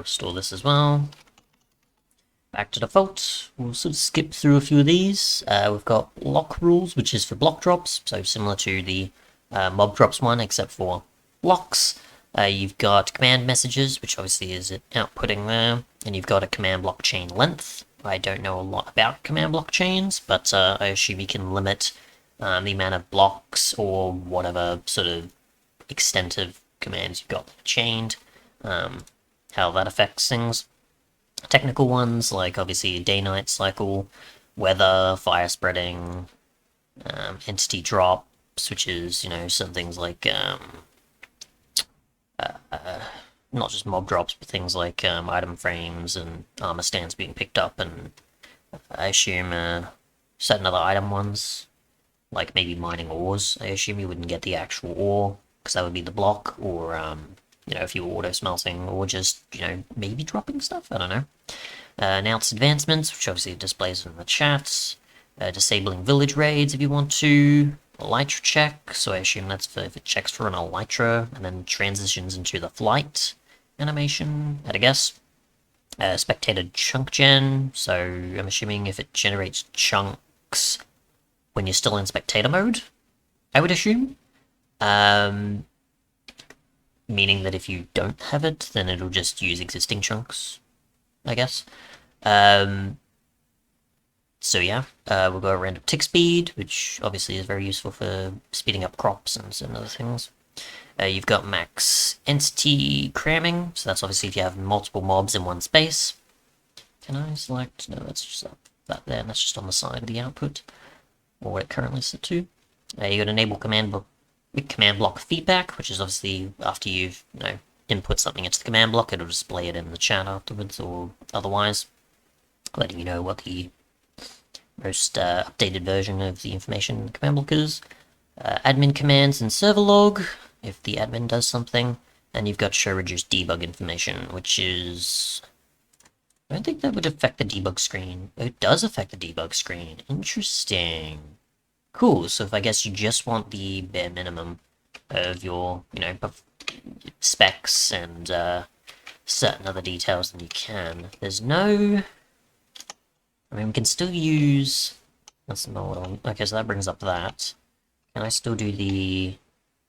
store this as well. Back to default. We'll sort of skip through a few of these. We've got block rules, which is for block drops, so similar to the mob drops one, except for blocks. You've got command messages, which obviously is outputting there, and you've got a command block chain length. I don't know a lot about command block chains, but I assume you can limit the amount of blocks or whatever sort of extent of commands you've got chained, how that affects things. Technical ones, like obviously day-night cycle, weather, fire spreading, entity drops, which is, you know, some things like, not just mob drops, but things like item frames and armor stands being picked up, and I assume certain other item ones, like maybe mining ores. I assume you wouldn't get the actual ore, because that would be the block, or you know, if you were auto-smelting, or just, you know, maybe dropping stuff, I don't know. Announce advancements, which obviously displays in the chats. Disabling village raids if you want to. Elytra check, so I assume that's for if it checks for an elytra, and then transitions into the flight animation, I'd guess. Spectator chunk gen, so I'm assuming if it generates chunks when you're still in spectator mode, I would assume. Meaning that if you don't have it, then it'll just use existing chunks, I guess. So yeah, we'll go random tick speed, which obviously is very useful for speeding up crops and other things. You've got max entity cramming, so that's obviously if you have multiple mobs in one space. Can I select? No, that's just that there, and that's just on the side of the output, or what it currently set to. You got enable command block feedback, which is obviously after you've, you know, input something into the command block, it'll display it in the chat afterwards or otherwise, letting you know what the most updated version of the information in the command block is. Admin commands and server log, if the admin does something, and you've got show reduced debug information, which is... I don't think that would affect the debug screen. It does affect the debug screen. Interesting. Cool, so if I guess you just want the bare minimum of your, you know, specs and certain other details, then you can. There's no... I mean, we can still use... That's not what I want. Okay, so that brings up that. Can I still do the...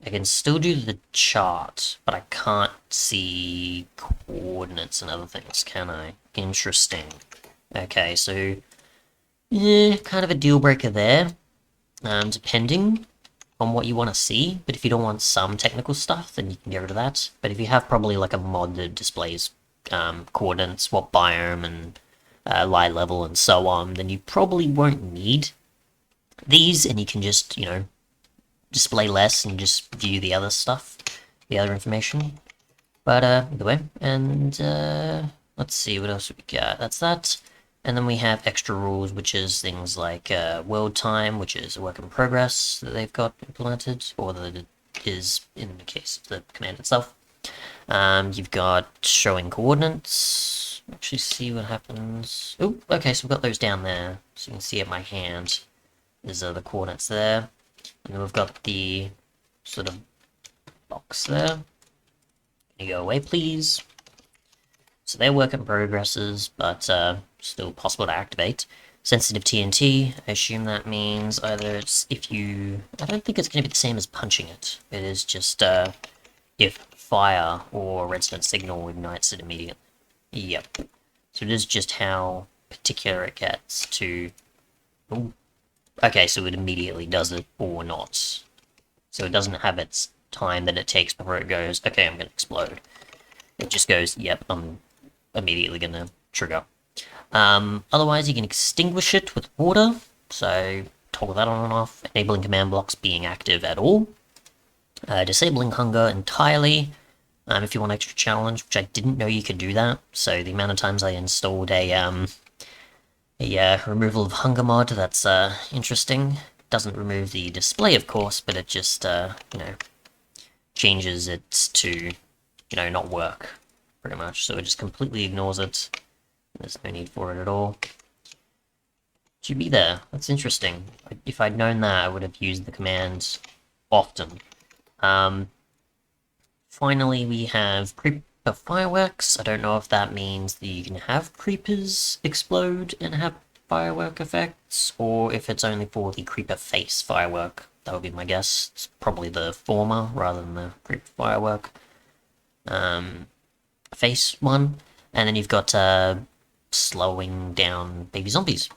I can still do the chart, but I can't see coordinates and other things, can I? Interesting. Okay, so... yeah, kind of a deal breaker there. Depending on what you want to see, but if you don't want some technical stuff, then you can get rid of that. But if you have probably like a mod that displays coordinates, what biome, and light level, and so on, then you probably won't need these, and you can just, you know, display less and just view the other stuff, the other information. But either way, and let's see what else we got. That's that. And then we have extra rules, which is things like world time, which is a work in progress that they've got implemented, or that it is in the case of the command itself. You've got showing coordinates. Actually see what happens. Oh, okay, so we've got those down there. So you can see at my hand, there's the coordinates there. And then we've got the sort of box there. Can you go away, please? So they're work in progresses, but still possible to activate. Sensitive TNT, I assume that means either it's if you... I don't think it's going to be the same as punching it. It is just if fire or redstone signal ignites it immediately. Yep. So it is just how particular it gets to... Ooh. Okay, so it immediately does it or not. So it doesn't have its time that it takes before it goes, okay, I'm going to explode. It just goes, yep, I'm immediately going to trigger. Otherwise, you can extinguish it with water, so toggle that on and off, enabling command blocks being active at all. Disabling hunger entirely, if you want extra challenge, which I didn't know you could do that, so the amount of times I installed a removal of hunger mod, that's interesting. Doesn't remove the display, of course, but it just, you know, changes it to, you know, not work, pretty much. So it just completely ignores it. There's no need for it at all. Should be there. That's interesting. If I'd known that, I would have used the command often. Finally, we have Creeper fireworks. I don't know if that means that you can have creepers explode and have firework effects, or if it's only for the creeper face firework. That would be my guess. It's probably the former rather than the creeper firework. Face one. And then you've got slowing down baby zombies,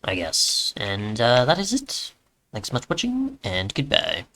I guess. And that is it. Thanks so much for watching, and goodbye.